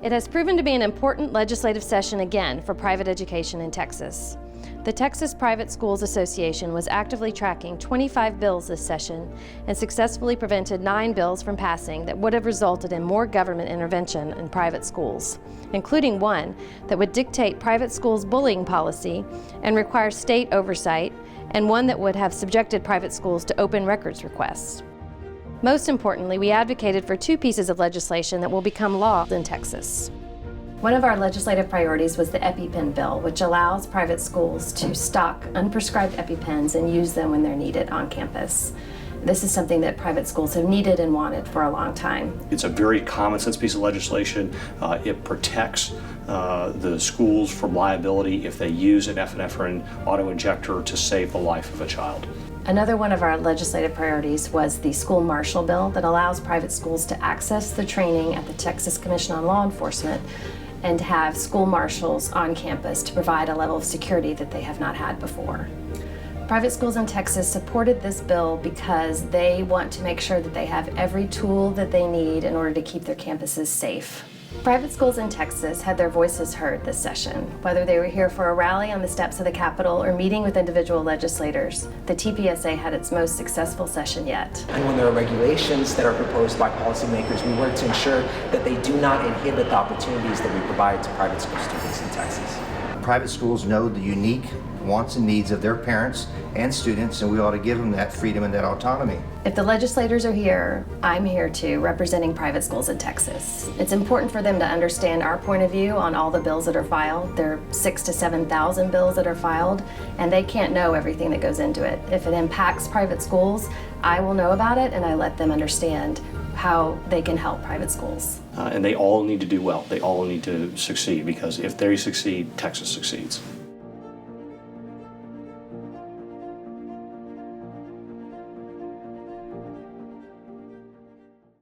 It has proven to be an important legislative session again for private education in Texas. The Texas Private Schools Association was actively tracking 25 bills this session and successfully prevented 9 bills from passing that would have resulted in more government intervention in private schools, including one that would dictate private schools' bullying policy and require state oversight, and one that would have subjected private schools to open records requests. Most importantly, we advocated for 2 pieces of legislation that will become law in Texas. One of our legislative priorities was the EpiPen bill, which allows private schools to stock unprescribed EpiPens and use them when they're needed on campus. This is something that private schools have needed and wanted for a long time. It's a very common sense piece of legislation. It protects the schools from liability if they use an epinephrine auto-injector to save the life of a child. Another one of our legislative priorities was the school marshal bill that allows private schools to access the training at the Texas Commission on Law Enforcement and have school marshals on campus to provide a level of security that they have not had before. Private schools in Texas supported this bill because they want to make sure that they have every tool that they need in order to keep their campuses safe. Private schools in Texas had their voices heard this session. Whether they were here for a rally on the steps of the Capitol or meeting with individual legislators, the TPSA had its most successful session yet. And when there are regulations that are proposed by policymakers, we work to ensure that they do not inhibit the opportunities that we provide to private school students in Texas. Private schools know the unique wants and needs of their parents and students, and we ought to give them that freedom and that autonomy. If the legislators are here, I'm here too, representing private schools in Texas. It's important for them to understand our point of view on all the bills that are filed. There are 6,000 to 7,000 bills that are filed, and they can't know everything that goes into it. If it impacts private schools, I will know about it, and I let them understand how they can help private schools. And they all need to do well. They all need to succeed, because if they succeed, Texas succeeds.